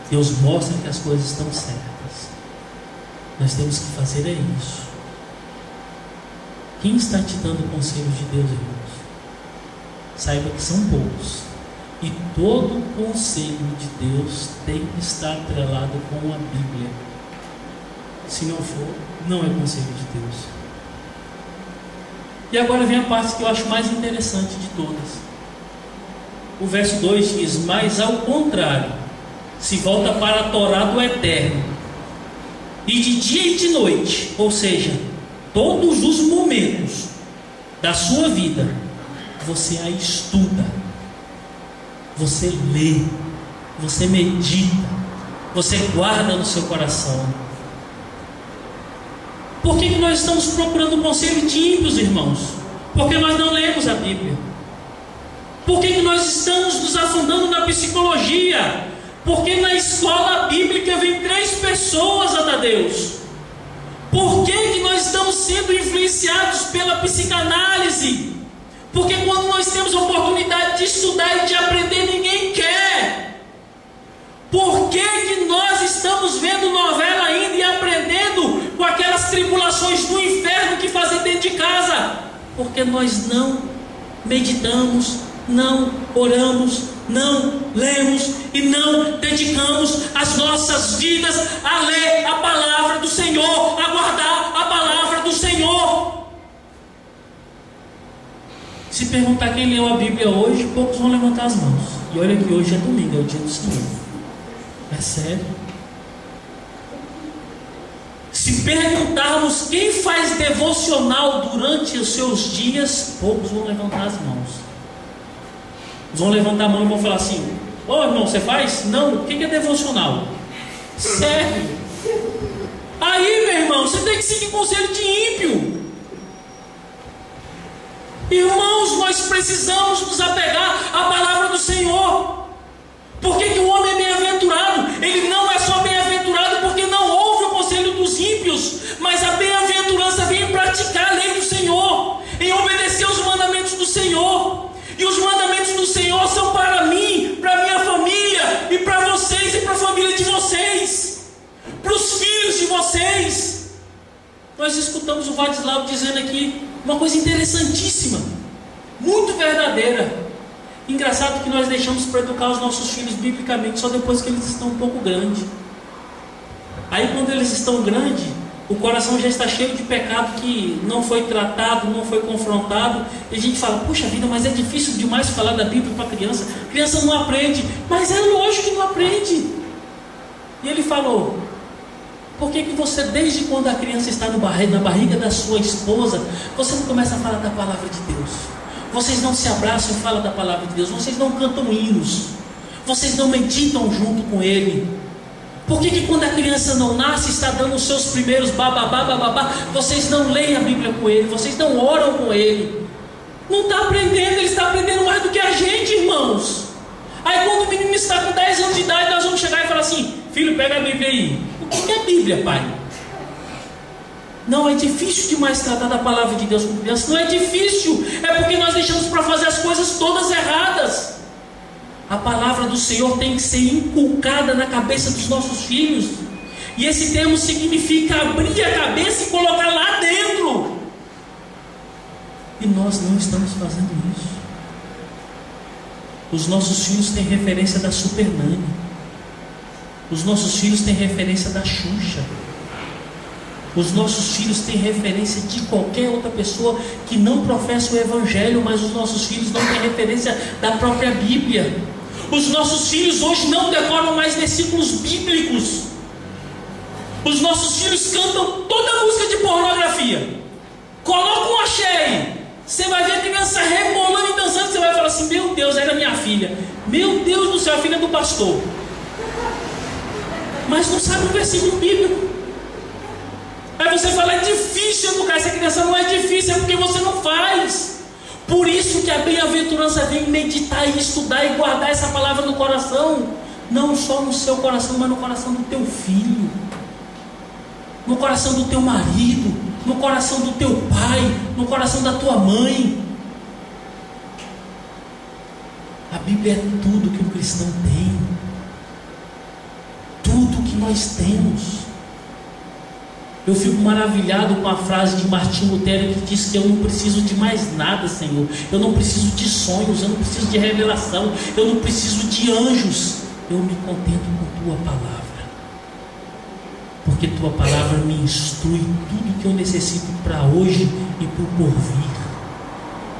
Deus mostra que as coisas estão certas. Nós temos que fazer isso. Quem está te dando conselhos de Deus, irmãos? Saiba que são poucos. E todo conselho de Deus tem que estar atrelado com a Bíblia. Se não for, não é conselho de Deus. E agora vem a parte que eu acho mais interessante de todas. O verso 2 diz: mas ao contrário, se volta para a Torá do Eterno, e de dia e de noite, ou seja, todos os momentos da sua vida, você a estuda, você lê, você medita, você guarda no seu coração. Por que nós estamos procurando o conselho de ímpios, irmãos? Porque nós não lemos a Bíblia. Por que nós estamos nos afundando na psicologia? Porque na escola bíblica vem 3 pessoas, Deus. Por que nós estamos sendo influenciados pela psicanálise? Porque quando nós temos a oportunidade de estudar e de aprender, ninguém quer. Por que nós estamos vendo novela ainda e aprendendo com aquelas tribulações do inferno que fazem dentro de casa? Porque nós não meditamos, não oramos, não lemos e não dedicamos as nossas vidas a ler a palavra do Senhor, a guardar a palavra do Senhor. Se perguntar quem leu a Bíblia hoje, poucos vão levantar as mãos. E olha que hoje é domingo, é o dia do Senhor. É sério. Se perguntarmos quem faz devocional durante os seus dias, poucos vão levantar as mãos. Vão levantar a mão e vão falar assim: ô irmão, você faz? Não. O que é devocional? Serve. Aí, meu irmão, você tem que seguir conselho de ímpio. Irmãos, nós precisamos nos apegar à palavra do Senhor. Por que o homem é bem-aventurado? Ele não é só bem-aventurado porque não ouve o conselho dos ímpios, mas a bem-aventurança vem em praticar a lei do Senhor, em obedecer os mandamentos do Senhor. E os mandamentos do Senhor são para mim, para minha família, e para vocês, e para a família de vocês, para os filhos de vocês. Nós escutamos o Vadislau dizendo aqui uma coisa interessantíssima, muito verdadeira. Engraçado que nós deixamos para educar os nossos filhos biblicamente só depois que eles estão um pouco grandes. Aí quando eles estão grandes, o coração já está cheio de pecado que não foi tratado, não foi confrontado. E a gente fala: puxa vida, mas é difícil demais falar da Bíblia para a criança. A criança não aprende. Mas é lógico que não aprende. E ele falou: por que você, desde quando a criança está na barriga da sua esposa, você não começa a falar da palavra de Deus? Vocês não se abraçam e falam da palavra de Deus. Vocês não cantam hinos. Vocês não meditam junto com Ele. Por que quando a criança não nasce, está dando os seus primeiros bababá, vocês não leem a Bíblia com ele, vocês não oram com ele? Não está aprendendo, ele está aprendendo mais do que a gente, irmãos. Aí quando o menino está com 10 anos de idade, nós vamos chegar e falar assim: filho, pega a Bíblia aí. O que é a Bíblia, pai? Não, é difícil demais tratar da palavra de Deus com criança. Não é difícil, é porque nós deixamos para fazer as coisas todas erradas. A palavra do Senhor tem que ser inculcada na cabeça dos nossos filhos. E esse termo significa abrir a cabeça e colocar lá dentro. E nós não estamos fazendo isso. Os nossos filhos têm referência da Super Nani. Os nossos filhos têm referência da Xuxa. Os nossos filhos têm referência de qualquer outra pessoa que não professa o Evangelho, mas os nossos filhos não têm referência da própria Bíblia. Os nossos filhos hoje não decoram mais versículos bíblicos. Os nossos filhos cantam toda música de pornografia. Colocam um axé. Você vai ver a criança rebolando e dançando. Você vai falar assim: meu Deus, era minha filha. Meu Deus do céu, a filha do pastor. Mas não sabe o versículo bíblico. Aí você fala: é difícil educar essa criança. Não é difícil, é porque você não faz. Por isso que a bem-aventurança vem meditar e estudar e guardar essa palavra no coração. Não só no seu coração, mas no coração do teu filho, no coração do teu marido, no coração do teu pai, no coração da tua mãe. A Bíblia é tudo que um cristão tem. Tudo que nós temos. Eu fico maravilhado com a frase de Martinho Lutero, que diz que eu não preciso de mais nada, Senhor. Eu não preciso de sonhos, eu não preciso de revelação, eu não preciso de anjos. Eu me contento com tua palavra, porque tua palavra me instrui tudo que eu necessito para hoje e para o porvir.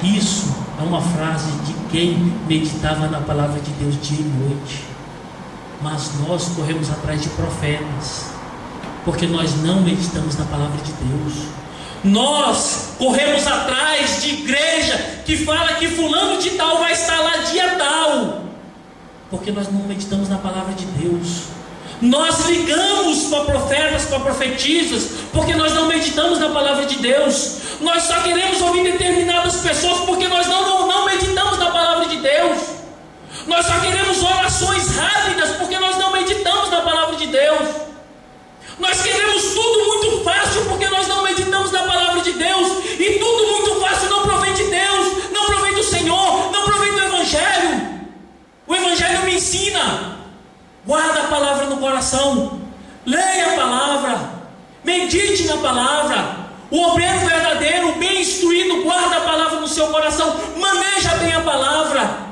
Isso é uma frase de quem meditava na palavra de Deus dia e noite. Mas nós corremos atrás de profetas, porque nós não meditamos na palavra de Deus. Nós corremos atrás de igreja que fala que fulano de tal vai estar lá dia tal, porque nós não meditamos na palavra de Deus. Nós ligamos para profetas, para profetisas, porque nós não meditamos na palavra de Deus. Nós só queremos ouvir determinadas pessoas, porque nós não meditamos na palavra de Deus. Nós só queremos orações rápidas, porque nós não meditamos na palavra de Deus. Nós queremos tudo muito fácil, porque nós não meditamos na palavra de Deus. E tudo muito fácil não provém de Deus, não provém do Senhor, não provém do Evangelho. O Evangelho me ensina. Guarda a palavra no coração, leia a palavra, medite na palavra. O obreiro verdadeiro, bem instruído, guarda a palavra no seu coração, maneja bem a palavra.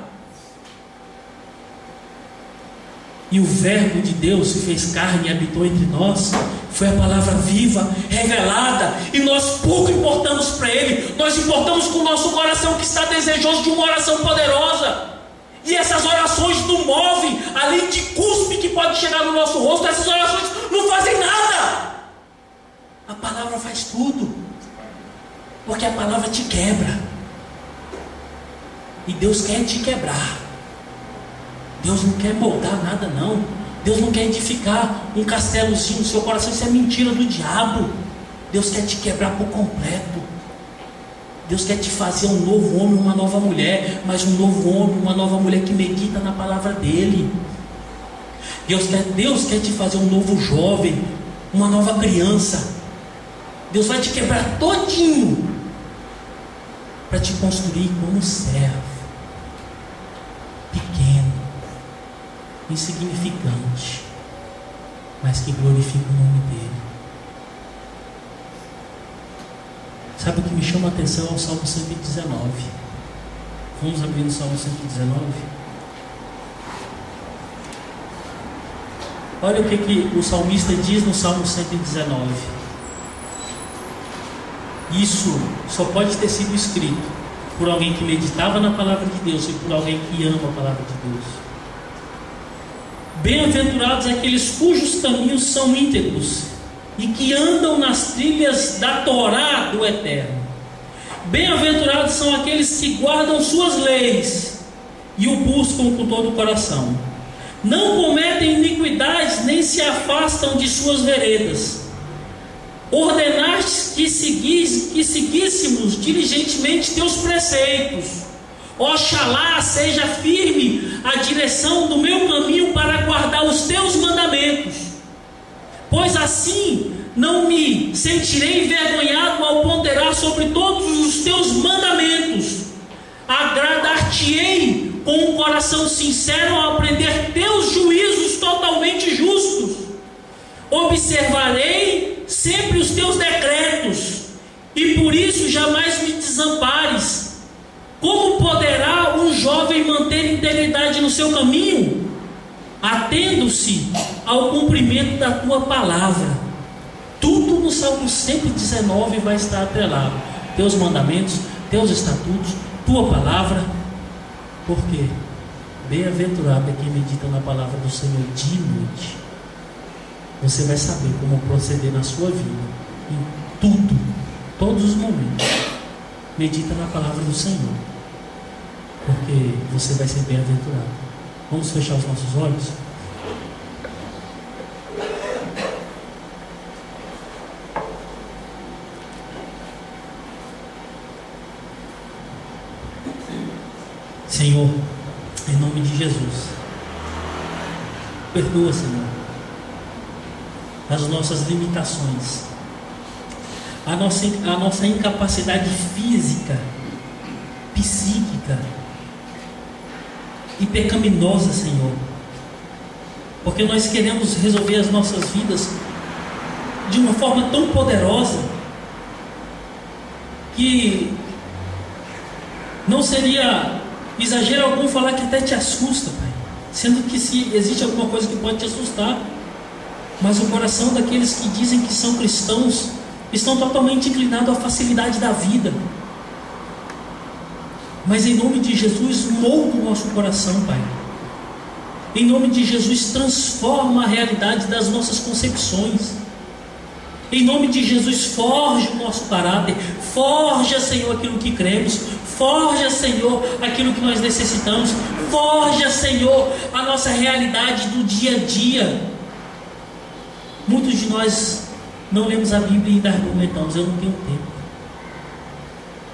E o Verbo de Deus se fez carne e habitou entre nós. Foi a palavra viva, revelada, e nós pouco importamos para Ele. Nós importamos com o nosso coração, que está desejoso de uma oração poderosa. E essas orações não movem, além de cuspe que pode chegar no nosso rosto. Essas orações não fazem nada. A palavra faz tudo, porque a palavra te quebra, e Deus quer te quebrar. Deus não quer moldar nada, não. Deus não quer edificar um castelozinho no seu coração. Isso é mentira do diabo. Deus quer te quebrar por completo. Deus quer te fazer um novo homem, uma nova mulher, mas um novo homem, uma nova mulher que medita na palavra dele. Deus quer te fazer um novo jovem, uma nova criança. Deus vai te quebrar todinho para te construir como servo, pequeno, insignificante, mas que glorifica o nome dele. Sabe o que me chama a atenção é o Salmo 119. Vamos abrir no Salmo 119. Olha o que o salmista diz no Salmo 119. Isso só pode ter sido escrito por alguém que meditava na palavra de Deus e por alguém que ama a palavra de Deus. Bem-aventurados aqueles cujos caminhos são íntegros e que andam nas trilhas da Torá do Eterno. Bem-aventurados são aqueles que guardam suas leis e o buscam com todo o coração. Não cometem iniquidades, nem se afastam de suas veredas. Ordenaste que seguíssemos diligentemente teus preceitos. Oxalá seja firme a direção do meu caminho para guardar os teus mandamentos, pois assim não me sentirei envergonhado ao ponderar sobre todos os teus mandamentos. Agradar-te-ei com um coração sincero ao aprender teus juízos totalmente justos. Observarei sempre os teus decretos, e por isso jamais me desampares. Como poderá um jovem manter integridade no seu caminho? Atendo-se ao cumprimento da tua palavra. Tudo no Salmo 119 vai estar atrelado: teus mandamentos, teus estatutos, tua palavra. Porque bem-aventurado é quem medita na palavra do Senhor dia e noite. Você vai saber como proceder na sua vida, em tudo, todos os momentos. Medita na palavra do Senhor, porque você vai ser bem-aventurado. Vamos fechar os nossos olhos? Senhor, em nome de Jesus, perdoa, Senhor, as nossas limitações, a nossa incapacidade física, psíquica e pecaminosa, Senhor, porque nós queremos resolver as nossas vidas de uma forma tão poderosa que não seria exagero algum falar que até te assusta, Pai, sendo que se existe alguma coisa que pode te assustar, mas o coração daqueles que dizem que são cristãos estão totalmente inclinados à facilidade da vida. Mas em nome de Jesus, molda o nosso coração, Pai. Em nome de Jesus, transforma a realidade das nossas concepções. Em nome de Jesus, forja o nosso caráter. Forja, Senhor, aquilo que cremos. Forja, Senhor, aquilo que nós necessitamos. Forja, Senhor, a nossa realidade do dia a dia. Muitos de nós não lemos a Bíblia e ainda argumentamos: eu não tenho tempo.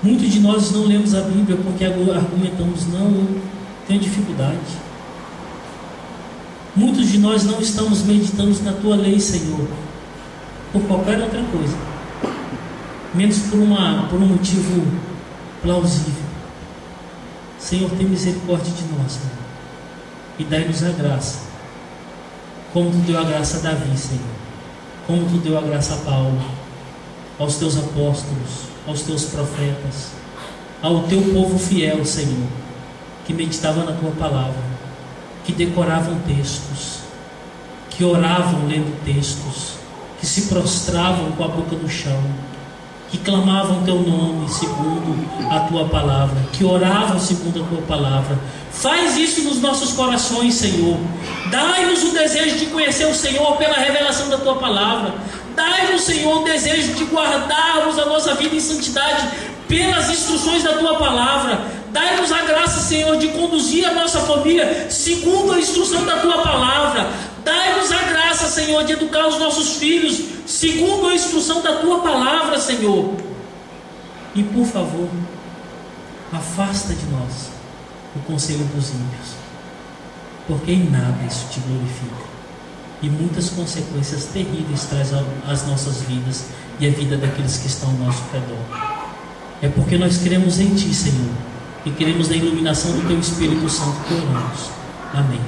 Muitos de nós não lemos a Bíblia porque argumentamos: não, eu tenho dificuldade. Muitos de nós não estamos meditando na tua lei, Senhor, por qualquer outra coisa, menos por um motivo plausível. Senhor, tem misericórdia de nós, Senhor, e dai-nos a graça, como tu deu a graça a Davi, Senhor, como tu deu a graça a Paulo, aos teus apóstolos, aos teus profetas, ao teu povo fiel, Senhor, que meditava na tua palavra, que decoravam textos, que oravam lendo textos, que se prostravam com a boca no chão, que clamavam teu nome segundo a tua palavra, que oravam segundo a tua palavra. Faz isso nos nossos corações, Senhor. Dai-nos o desejo de conhecer o Senhor pela revelação da tua palavra. Dai-nos, Senhor, o desejo de guardarmos a nossa vida em santidade pelas instruções da tua palavra. Dai-nos a graça, Senhor, de conduzir a nossa família segundo a instrução da tua palavra. Dai-nos a graça, Senhor, de educar os nossos filhos segundo a instrução da tua palavra, Senhor. E por favor, afasta de nós o conselho dos ímpios, porque em nada isso te glorifica, e muitas consequências terríveis traz às nossas vidas e a vida daqueles que estão ao nosso redor. É porque nós cremos em ti, Senhor, e queremos na iluminação do teu Espírito Santo que oramos. Amém.